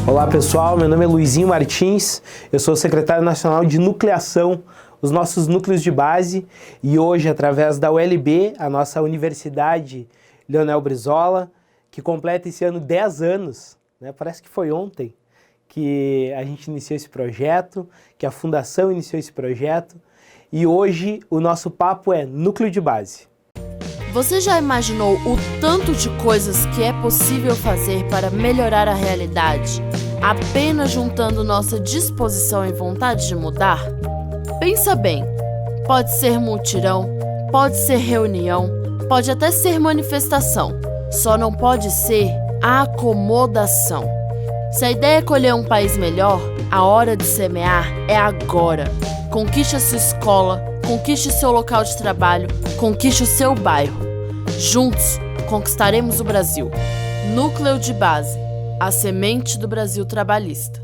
Olá pessoal, meu nome é Luizinho Martins, eu sou secretário nacional de nucleação, os nossos núcleos de base, e hoje através da ULB, a nossa Universidade Leonel Brizola, que completa esse ano 10 anos, né? Parece que foi ontem que a gente iniciou esse projeto, que a Fundação iniciou esse projeto, e hoje o nosso papo é Núcleo de Base. Você já imaginou o tanto de coisas que é possível fazer para melhorar a realidade, apenas juntando nossa disposição e vontade de mudar? Pensa bem, pode ser mutirão, pode ser reunião, pode até ser manifestação, só não pode ser acomodação. Se a ideia é colher um país melhor, a hora de semear é agora. Conquiste a sua escola, conquiste seu local de trabalho, conquiste o seu bairro. Juntos, conquistaremos o Brasil. Núcleo de Base, a semente do Brasil trabalhista.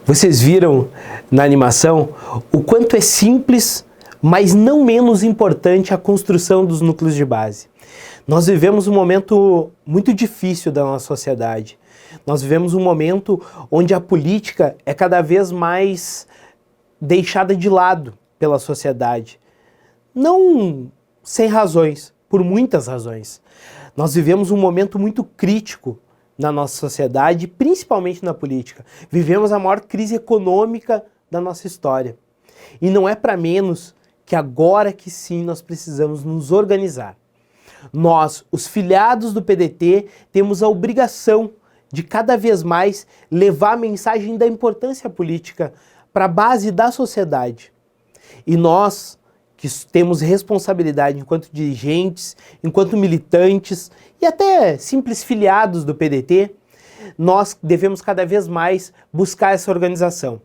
Vocês viram na animação o quanto é simples, mas não menos importante a construção dos núcleos de base. Nós vivemos um momento muito difícil da nossa sociedade. Nós vivemos um momento onde a política é cada vez mais deixada de lado pela sociedade. Não sem razões, por muitas razões. Nós vivemos um momento muito crítico na nossa sociedade, principalmente na política. Vivemos a maior crise econômica da nossa história. E não é para menos que agora que sim nós precisamos nos organizar. Nós, os filiados do PDT, temos a obrigação de cada vez mais levar a mensagem da importância política para a base da sociedade. E nós, que temos responsabilidade enquanto dirigentes, enquanto militantes e até simples filiados do PDT, nós devemos cada vez mais buscar essa organização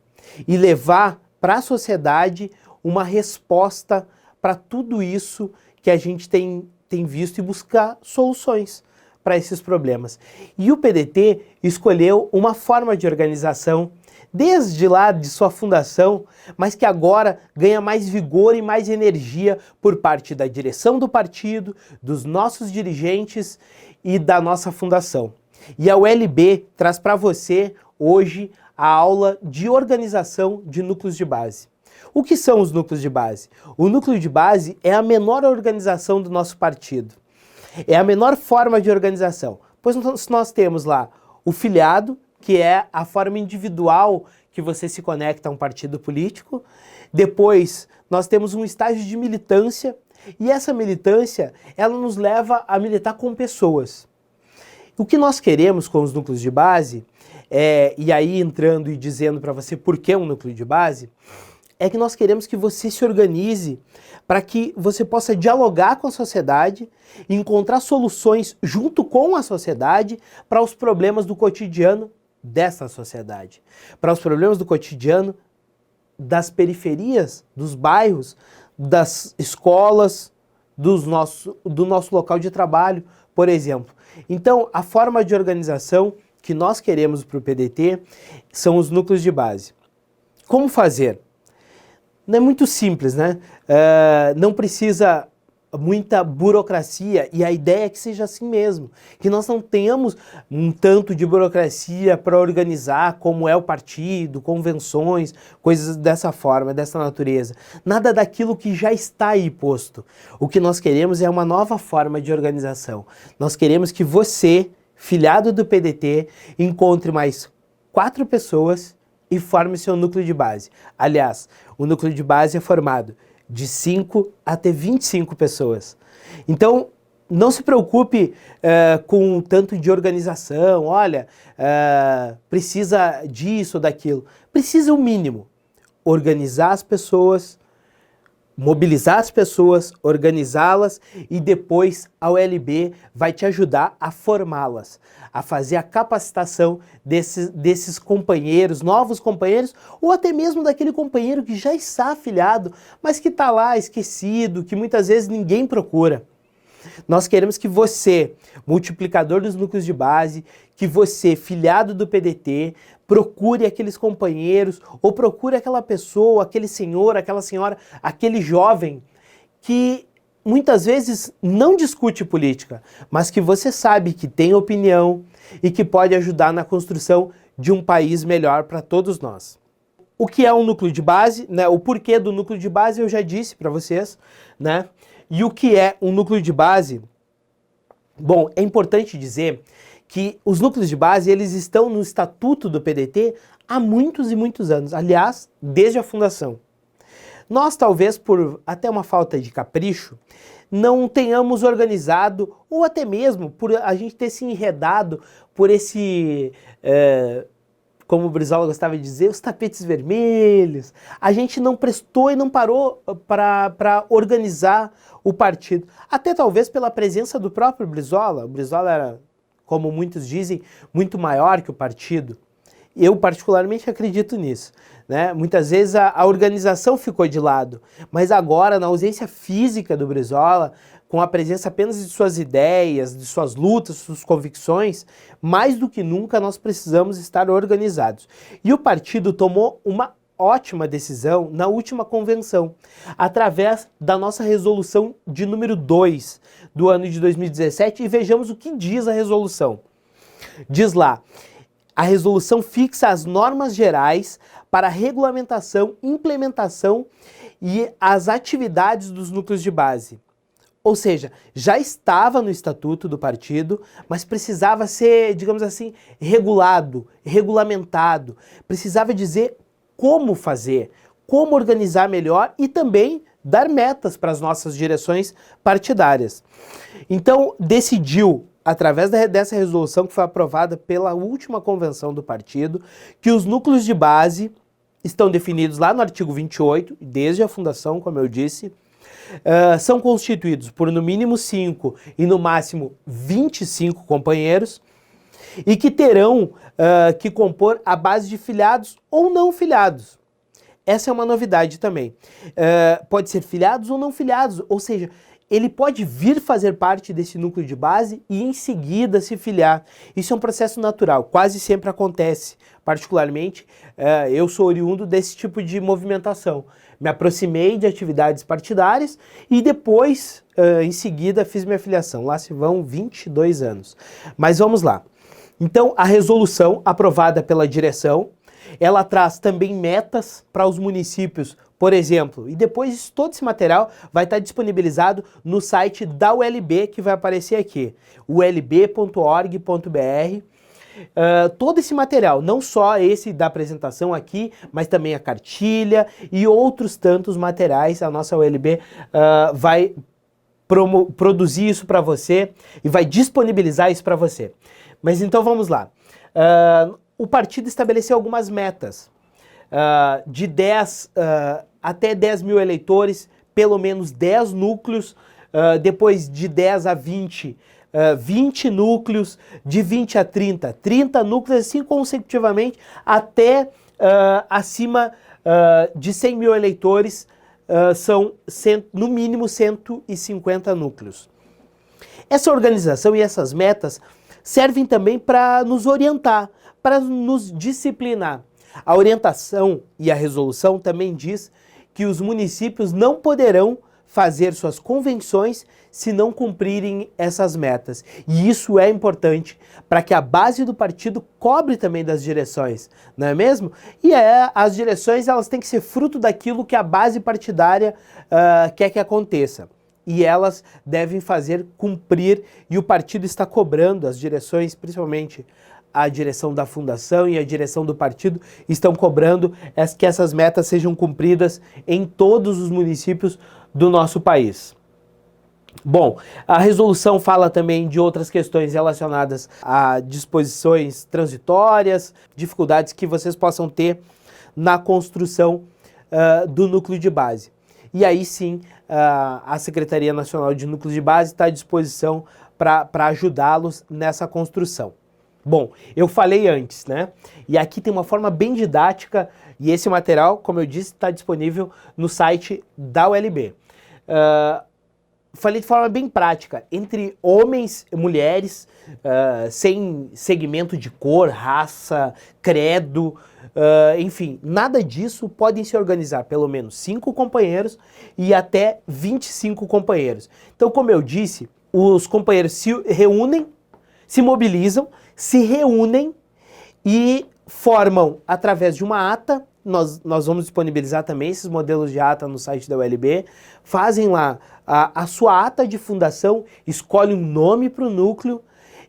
e levar para a sociedade uma resposta para tudo isso que a gente tem visto e buscar soluções para esses problemas. E o PDT escolheu uma forma de organização desde lá de sua fundação, mas que agora ganha mais vigor e mais energia por parte da direção do partido, dos nossos dirigentes e da nossa fundação. E a ULB traz para você hoje a aula de organização de núcleos de base. O que são os núcleos de base? O núcleo de base é a menor organização do nosso partido. É a menor forma de organização, pois nós temos lá o filiado, que é a forma individual que você se conecta a um partido político. Depois, nós temos um estágio de militância, e essa militância, ela nos leva a militar com pessoas. O que nós queremos com os núcleos de base, e aí entrando e dizendo para você por que um núcleo de base, é que nós queremos que você se organize para que você possa dialogar com a sociedade e encontrar soluções junto com a sociedade para os problemas do cotidiano dessa sociedade, para os problemas do cotidiano das periferias, dos bairros, das escolas, do nosso local de trabalho, por exemplo. Então, a forma de organização que nós queremos para o PDT são os núcleos de base. Como fazer? Não é muito simples, né? Não precisa muita burocracia, e a ideia é que seja assim mesmo, que nós não tenhamos um tanto de burocracia para organizar como é o partido, convenções, coisas dessa forma, dessa natureza. Nada daquilo que já está aí posto. O que nós queremos é uma nova forma de organização. Nós queremos que você, filiado do PDT, encontre mais 4 pessoas e forme seu núcleo de base. Aliás, o núcleo de base é formado de 5 até 25 pessoas. Então, não se preocupe com o tanto de organização, olha, precisa disso ou daquilo. Precisa o mínimo. Organizar as pessoas, mobilizar as pessoas, organizá-las, e depois a ULB vai te ajudar a formá-las, a fazer a capacitação desses companheiros, novos companheiros, ou até mesmo daquele companheiro que já está afiliado, mas que está lá esquecido, que muitas vezes ninguém procura. Nós queremos que você, multiplicador dos núcleos de base, que você, filiado do PDT, procure aqueles companheiros ou procure aquela pessoa, aquele senhor, aquela senhora, aquele jovem que muitas vezes não discute política, mas que você sabe que tem opinião, e que pode ajudar na construção de um país melhor para todos nós. O que é um núcleo de base, né? O porquê do núcleo de base eu já disse para vocês, né? E o que é um núcleo de base? Bom, é importante dizer que os núcleos de base, eles estão no estatuto do PDT há muitos e muitos anos, aliás, desde a fundação. Nós, talvez por até uma falta de capricho, não tenhamos organizado, ou até mesmo por a gente ter se enredado por esse, como o Brizola gostava de dizer, os tapetes vermelhos. A gente não prestou e não parou para organizar o partido. Até talvez pela presença do próprio Brizola. O Brizola era, como muitos dizem, muito maior que o partido. Eu particularmente acredito nisso, né? Muitas vezes a organização ficou de lado, mas agora, na ausência física do Brizola, com a presença apenas de suas ideias, de suas lutas, suas convicções, mais do que nunca nós precisamos estar organizados. E o partido tomou uma ótima decisão na última convenção, através da nossa resolução de número 2 do ano de 2017, e vejamos o que diz a resolução. Diz lá: a resolução fixa as normas gerais para a regulamentação, implementação e as atividades dos núcleos de base. Ou seja, já estava no estatuto do partido, mas precisava ser, digamos assim, regulado, regulamentado. Precisava dizer como fazer, como organizar melhor e também dar metas para as nossas direções partidárias. Então, decidiu, através dessa resolução que foi aprovada pela última convenção do partido, que os núcleos de base estão definidos lá no artigo 28, desde a fundação, como eu disse, são constituídos por no mínimo 5 e no máximo 25 companheiros, e que terão que compor a base de filiados ou não filiados. Essa é uma novidade também. Pode ser filiados ou não filiados, ou seja, ele pode vir fazer parte desse núcleo de base e em seguida se filiar. Isso é um processo natural, quase sempre acontece. Particularmente, eu sou oriundo desse tipo de movimentação. Me aproximei de atividades partidárias e depois, em seguida, fiz minha filiação. Lá se vão 22 anos. Mas vamos lá. Então, a resolução aprovada pela direção, ela traz também metas para os municípios, por exemplo, e depois todo esse material vai estar disponibilizado no site da ULB, que vai aparecer aqui, ulb.org.br. Todo esse material, não só esse da apresentação aqui, mas também a cartilha e outros tantos materiais, a nossa ULB vai produzir isso para você e vai disponibilizar isso para você. Mas então vamos lá. O partido estabeleceu algumas metas, de 10 até 10 mil eleitores, pelo menos 10 núcleos, depois de 10 a 20, 20 núcleos, de 20 a 30, 30 núcleos, assim consecutivamente, até acima de 100 mil eleitores, são no mínimo 150 núcleos. Essa organização e essas metas servem também para nos orientar, para nos disciplinar. A orientação e a resolução também diz que os municípios não poderão fazer suas convenções se não cumprirem essas metas. E isso é importante para que a base do partido cobre também das direções, não é mesmo? E as direções, elas têm que ser fruto daquilo que a base partidária quer que aconteça. E elas devem fazer cumprir, e o partido está cobrando, as direções, principalmente a direção da fundação e a direção do partido, estão cobrando que essas metas sejam cumpridas em todos os municípios do nosso país. Bom, a resolução fala também de outras questões relacionadas a disposições transitórias, dificuldades que vocês possam ter na construção do núcleo de base. E aí sim, a Secretaria Nacional de Núcleos de Base está à disposição para ajudá-los nessa construção. Bom, eu falei antes, né? E aqui tem uma forma bem didática, e esse material, como eu disse, está disponível no site da ULB. Falei de forma bem prática, entre homens e mulheres, sem segmento de cor, raça, credo, enfim, nada disso, podem se organizar pelo menos 5 companheiros e até 25 companheiros. Então, como eu disse, os companheiros se reúnem, se mobilizam, se reúnem e formam, através de uma ata, nós vamos disponibilizar também esses modelos de ata no site da ULB, fazem lá a sua ata de fundação, escolhe um nome para o núcleo,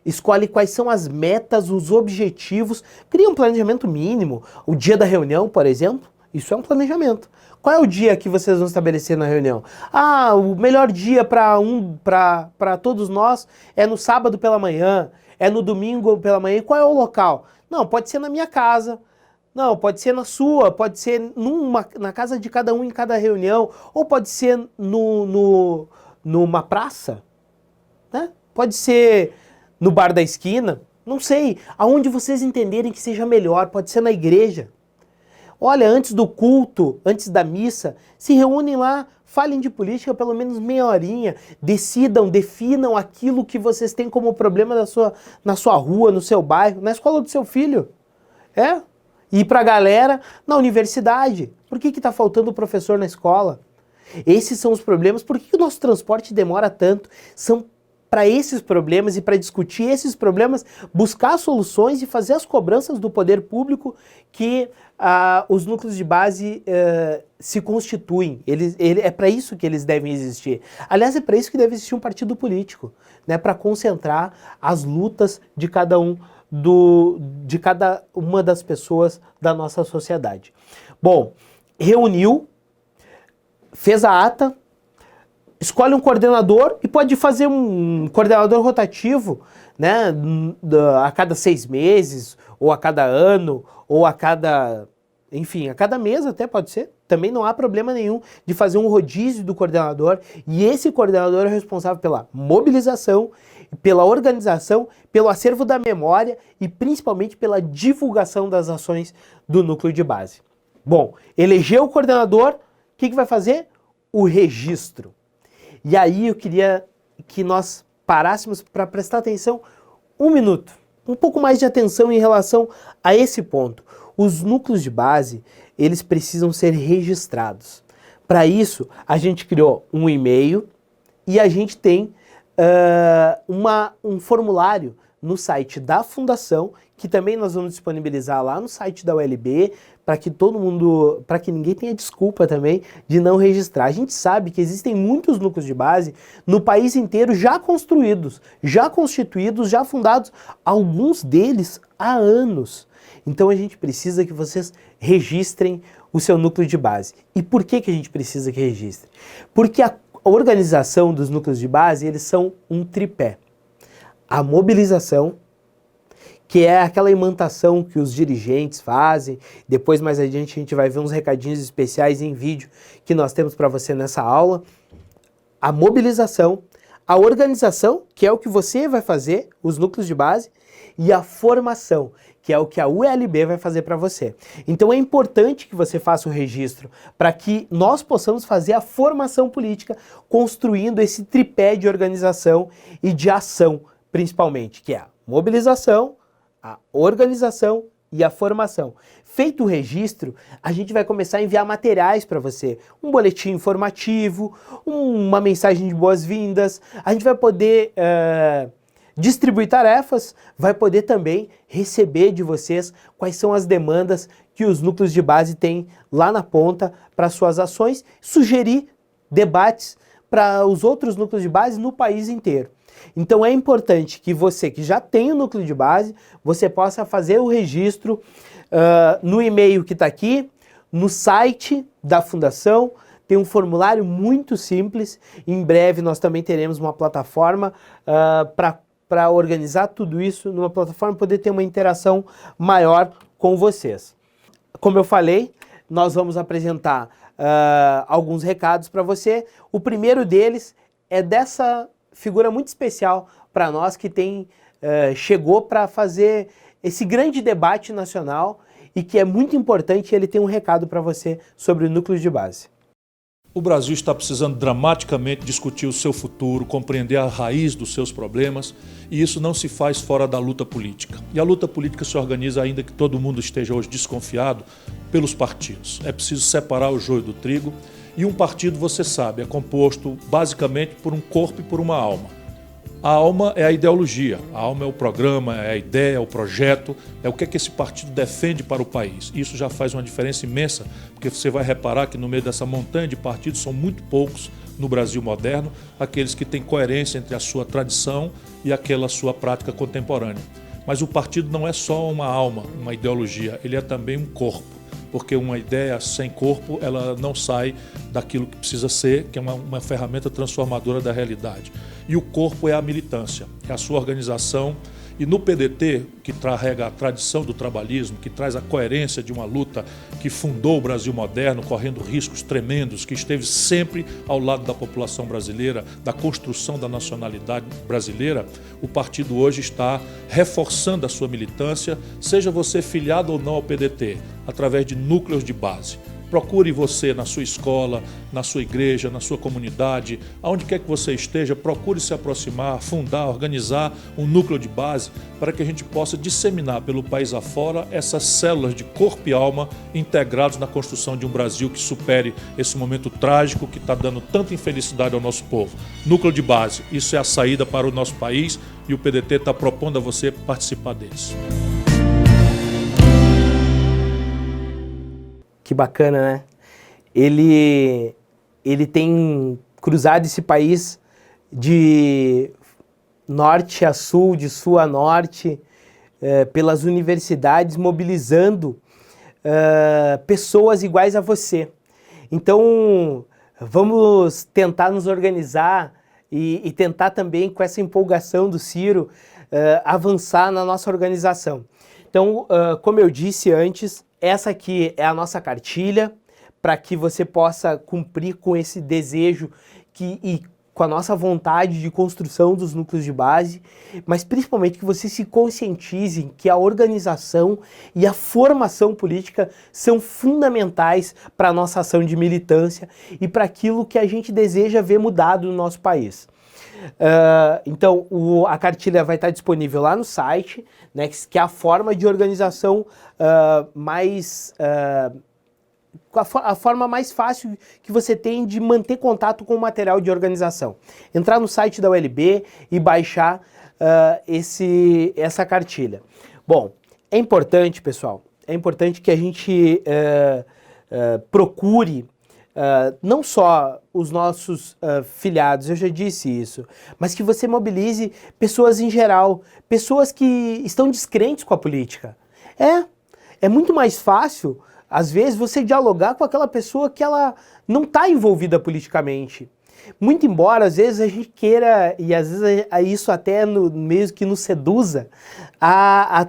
escolhe quais são as metas, os objetivos, cria um planejamento mínimo. O dia da reunião, por exemplo, isso é um planejamento. Qual é o dia que vocês vão estabelecer na reunião? Ah, o melhor dia para todos nós é no sábado pela manhã, é no domingo pela manhã. E qual é o local? Não, pode ser na minha casa, não, pode ser na sua, pode ser na casa de cada um em cada reunião, ou pode ser numa praça, né? Pode ser no bar da esquina, não sei, aonde vocês entenderem que seja melhor, pode ser na igreja. Olha, antes do culto, antes da missa, se reúnem lá, falem de política pelo menos meia horinha, decidam, definam aquilo que vocês têm como problema na sua rua, no seu bairro, na escola do seu filho. E para a galera na universidade. Por que está faltando professor na escola? Esses são os problemas. Por que o nosso transporte demora tanto? São para esses problemas e para discutir esses problemas, buscar soluções e fazer as cobranças do poder público que os núcleos de base se constituem. É para isso que eles devem existir. Aliás, é para isso que deve existir um partido político, né, para concentrar as lutas de cada uma das pessoas da nossa sociedade. Bom, reuniu, fez a ata, escolhe um coordenador e pode fazer um coordenador rotativo, né, a cada 6 meses, ou a cada ano, ou a cada mês até pode ser. Também não há problema nenhum de fazer um rodízio do coordenador, e esse coordenador é responsável pela mobilização, pela organização, pelo acervo da memória e principalmente pela divulgação das ações do núcleo de base. Bom, elegeu o coordenador, o que vai fazer? O registro. E aí eu queria que nós parássemos para prestar atenção um minuto, um pouco mais de atenção em relação a esse ponto. Os núcleos de base, eles precisam ser registrados. Para isso, a gente criou um e-mail e a gente tem um formulário no site da Fundação, que também nós vamos disponibilizar lá no site da ULB, para que ninguém tenha desculpa também de não registrar. A gente sabe que existem muitos núcleos de base no país inteiro já construídos, já constituídos, já fundados, alguns deles há anos. Então a gente precisa que vocês registrem o seu núcleo de base. E por que a gente precisa que registre? Porque a organização dos núcleos de base, eles são um tripé. A mobilização, que é aquela imantação que os dirigentes fazem. Depois, mais adiante, a gente vai ver uns recadinhos especiais em vídeo que nós temos para você nessa aula. A mobilização, a organização, que é o que você vai fazer, os núcleos de base, e a formação, que é o que a ULB vai fazer para você. Então é importante que você faça o registro para que nós possamos fazer a formação política, construindo esse tripé de organização e de ação, principalmente, que é a mobilização, a organização e a formação. Feito o registro, a gente vai começar a enviar materiais para você. Um boletim informativo, uma mensagem de boas-vindas. A gente vai poder distribuir tarefas, vai poder também receber de vocês quais são as demandas que os núcleos de base têm lá na ponta para suas ações, sugerir debates para os outros núcleos de base no país inteiro. Então é importante que você que já tem o núcleo de base, você possa fazer o registro no e-mail que está aqui, no site da Fundação. Tem um formulário muito simples. Em breve nós também teremos uma plataforma para organizar tudo isso numa plataforma, poder ter uma interação maior com vocês. Como eu falei, nós vamos apresentar alguns recados para você. O primeiro deles é dessa figura muito especial para nós que chegou para fazer esse grande debate nacional e que é muito importante. Ele tem um recado para você sobre o núcleo de base. O Brasil está precisando dramaticamente discutir o seu futuro, compreender a raiz dos seus problemas, e isso não se faz fora da luta política. E a luta política se organiza, ainda que todo mundo esteja hoje desconfiado, pelos partidos. É preciso separar o joio do trigo, e um partido, você sabe, é composto basicamente por um corpo e por uma alma. A alma é a ideologia, a alma é o programa, é a ideia, é o projeto, é o que esse partido defende para o país. Isso já faz uma diferença imensa, porque você vai reparar que no meio dessa montanha de partidos são muito poucos no Brasil moderno aqueles que têm coerência entre a sua tradição e aquela sua prática contemporânea. Mas o partido não é só uma alma, uma ideologia, ele é também um corpo. Porque uma ideia sem corpo, ela não sai daquilo que precisa ser, que é uma ferramenta transformadora da realidade. E o corpo é a militância, é a sua organização. E no PDT, que carrega a tradição do trabalhismo, que traz a coerência de uma luta que fundou o Brasil moderno, correndo riscos tremendos, que esteve sempre ao lado da população brasileira, da construção da nacionalidade brasileira, o partido hoje está reforçando a sua militância, seja você filiado ou não ao PDT, através de núcleos de base. Procure você na sua escola, na sua igreja, na sua comunidade, aonde quer que você esteja, procure se aproximar, fundar, organizar um núcleo de base para que a gente possa disseminar pelo país afora essas células de corpo e alma integrados na construção de um Brasil que supere esse momento trágico que está dando tanta infelicidade ao nosso povo. Núcleo de base, isso é a saída para o nosso país e o PDT está propondo a você participar disso. Que bacana, né? Ele tem cruzado esse país de norte a sul, de sul a norte, pelas universidades, mobilizando pessoas iguais a você. Então, vamos tentar nos organizar e tentar também, com essa empolgação do Ciro, avançar na nossa organização. Então, como eu disse antes, essa aqui é a nossa cartilha para que você possa cumprir com esse desejo e com a nossa vontade de construção dos núcleos de base, mas principalmente que você se conscientize que a organização e a formação política são fundamentais para a nossa ação de militância e para aquilo que a gente deseja ver mudado no nosso país. Então, a cartilha vai estar disponível lá no site, né, que é a forma de organização a forma mais fácil que você tem de manter contato com o material de organização. Entrar no site da ULB e baixar essa cartilha. Bom, é importante, pessoal, é importante que a gente procure não só os nossos filiados, eu já disse isso, mas que você mobilize pessoas em geral, pessoas que estão descrentes com a política. É muito mais fácil, às vezes, você dialogar com aquela pessoa que ela não está envolvida politicamente. Muito embora, às vezes, a gente queira, e às vezes isso até mesmo que nos seduza, a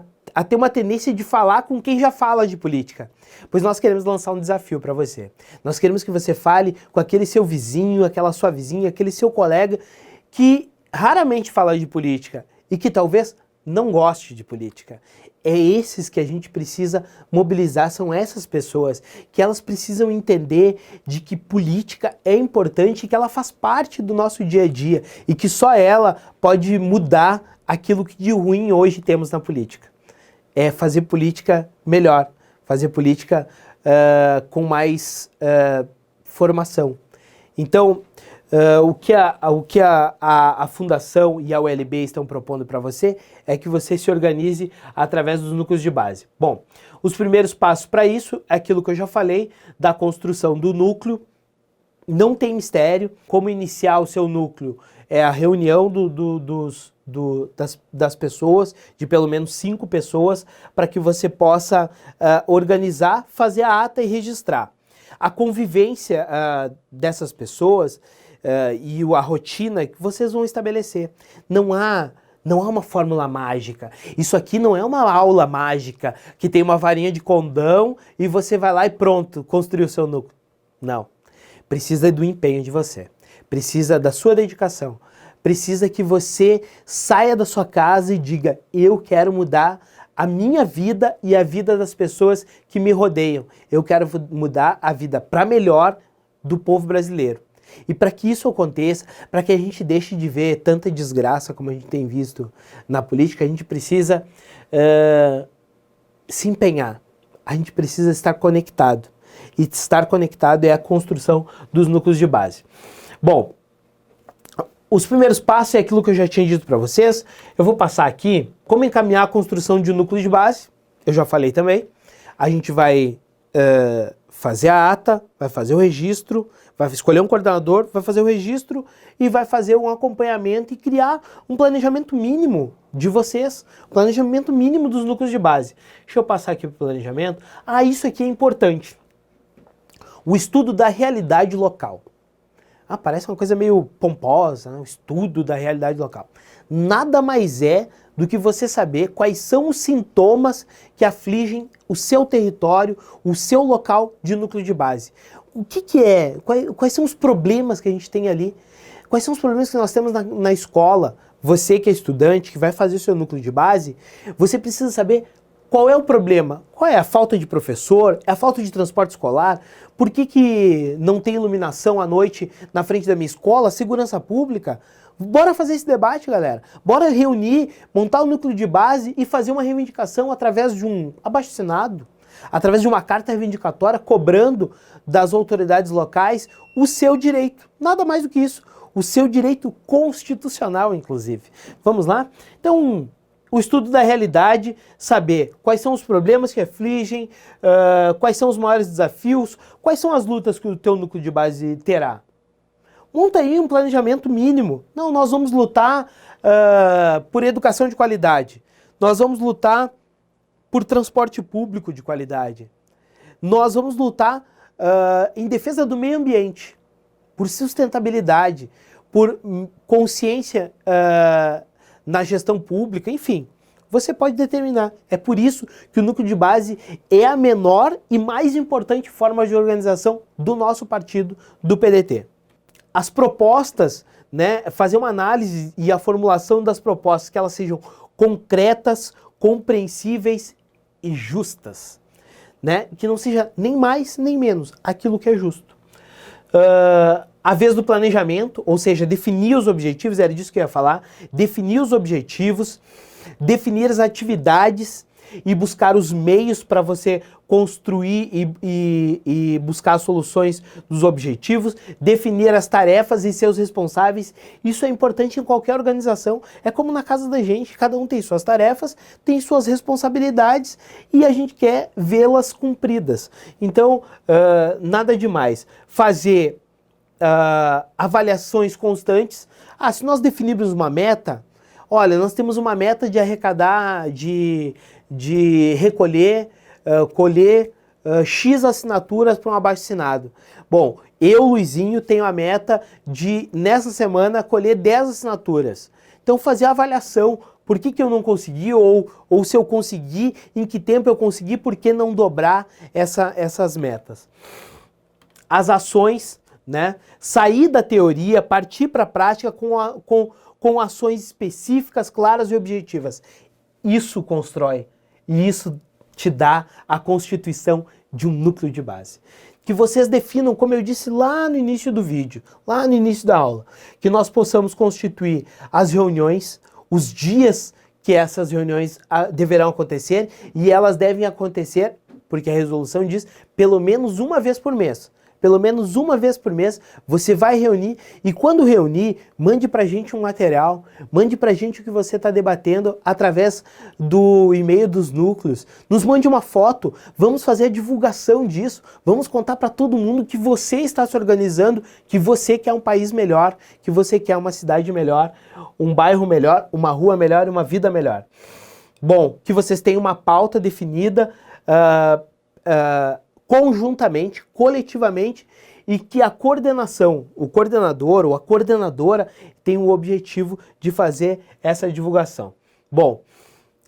ter uma tendência de falar com quem já fala de política. Pois nós queremos lançar um desafio para você. Nós queremos que você fale com aquele seu vizinho, aquela sua vizinha, aquele seu colega que raramente fala de política e que talvez não goste de política. É esses que a gente precisa mobilizar, são essas pessoas que elas precisam entender de que política é importante e que ela faz parte do nosso dia a dia e que só ela pode mudar aquilo que de ruim hoje temos na política. É fazer política melhor, fazer política com mais formação. Então, o que a Fundação e a ULB estão propondo para você é que você se organize através dos núcleos de base. Bom, os primeiros passos para isso é aquilo que eu já falei, da construção do núcleo. Não tem mistério. Como iniciar o seu núcleo é a reunião das pessoas, de pelo menos 5 pessoas, para que você possa organizar, fazer a ata e registrar. A convivência dessas pessoas e a rotina que vocês vão estabelecer. Não há uma fórmula mágica. Isso aqui não é uma aula mágica que tem uma varinha de condão e você vai lá e pronto, construiu o seu núcleo. Não. Precisa do empenho de você. Precisa da sua dedicação. Precisa que você saia da sua casa e diga: eu quero mudar a minha vida e a vida das pessoas que me rodeiam. Eu quero mudar a vida para melhor do povo brasileiro. E para que isso aconteça, para que a gente deixe de ver tanta desgraça como a gente tem visto na política, a gente precisa se empenhar. A gente precisa estar conectado. E estar conectado é a construção dos núcleos de base. Bom, os primeiros passos é aquilo que eu já tinha dito para vocês. Eu vou passar aqui como encaminhar a construção de um núcleo de base. Eu já falei também. A gente vai fazer a ata, vai fazer o registro, vai escolher um coordenador, vai fazer o registro e vai fazer um acompanhamento e criar um planejamento mínimo de vocês, planejamento mínimo dos núcleos de base. Deixa eu passar aqui para o planejamento. Isso aqui é importante. O estudo da realidade local. Parece uma coisa meio pomposa, né? O estudo da realidade local. Nada mais é do que você saber quais são os sintomas que afligem o seu território, o seu local de núcleo de base. O que é? Quais são os problemas que a gente tem ali? Quais são os problemas que nós temos na escola? Você que é estudante, que vai fazer o seu núcleo de base, você precisa saber qual é o problema. Qual é a falta de professor? É a falta de transporte escolar? Por que não tem iluminação à noite na frente da minha escola? Segurança pública? Bora fazer esse debate, galera. Bora reunir, montar o núcleo de base e fazer uma reivindicação através de um abaixo-assinado, através de uma carta reivindicatória cobrando das autoridades locais o seu direito. Nada mais do que isso. O seu direito constitucional, inclusive. Vamos lá? Então, o estudo da realidade, saber quais são os problemas que afligem, quais são os maiores desafios, quais são as lutas que o teu núcleo de base terá. Monta aí um planejamento mínimo. Não, nós vamos lutar por educação de qualidade. Nós vamos lutar por transporte público de qualidade. Nós vamos lutar em defesa do meio ambiente, por sustentabilidade, por consciência na gestão pública, enfim. Você pode determinar. É por isso que o núcleo de base é a menor e mais importante forma de organização do nosso partido, do PDT. As propostas, né, fazer uma análise e a formulação das propostas, que elas sejam concretas, compreensíveis e justas, né? Que não seja nem mais nem menos aquilo que é justo. A vez do planejamento, ou seja, definir os objetivos, era disso que eu ia falar, definir os objetivos, definir as atividades e buscar os meios para você construir e buscar soluções dos objetivos, definir as tarefas e seus responsáveis. Isso é importante em qualquer organização. É como na casa da gente, cada um tem suas tarefas, tem suas responsabilidades e a gente quer vê-las cumpridas. Então, nada demais. Fazer avaliações constantes. Se nós definirmos uma meta, olha, nós temos uma meta de arrecadar, de recolher, colher X assinaturas para um abaixo-assinado. Bom, eu, Luizinho, tenho a meta de, nessa semana, colher 10 assinaturas. Então, fazer a avaliação. Por que eu não consegui? Ou se eu consegui, em que tempo eu consegui? Por que não dobrar essas metas? As ações, né? Sair da teoria, partir para a prática com ações específicas, claras e objetivas. Isso constrói. E isso te dá a constituição de um núcleo de base. Que vocês definam, como eu disse lá no início do vídeo, lá no início da aula, que nós possamos constituir as reuniões, os dias que essas reuniões deverão acontecer, e elas devem acontecer, porque a resolução diz, pelo menos uma vez por mês. Pelo menos uma vez por mês, você vai reunir e quando reunir, mande pra gente um material, mande pra gente o que você está debatendo através do e-mail dos núcleos, nos mande uma foto, vamos fazer a divulgação disso, vamos contar para todo mundo que você está se organizando, que você quer um país melhor, que você quer uma cidade melhor, um bairro melhor, uma rua melhor e uma vida melhor. Bom, que vocês tenham uma pauta definida, conjuntamente, coletivamente, e que a coordenação, o coordenador ou a coordenadora tem o objetivo de fazer essa divulgação. Bom,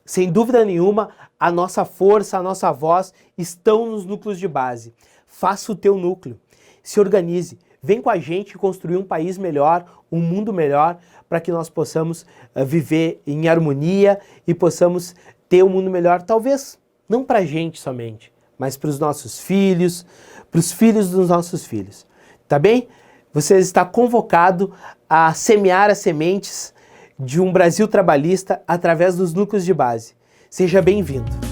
sem dúvida nenhuma, a nossa força, a nossa voz estão nos núcleos de base. Faça o teu núcleo, se organize, vem com a gente construir um país melhor, um mundo melhor, para que nós possamos viver em harmonia e possamos ter um mundo melhor, talvez não para a gente somente, mas para os nossos filhos, para os filhos dos nossos filhos. Tá bem? Você está convocado a semear as sementes de um Brasil trabalhista através dos núcleos de base. Seja bem-vindo.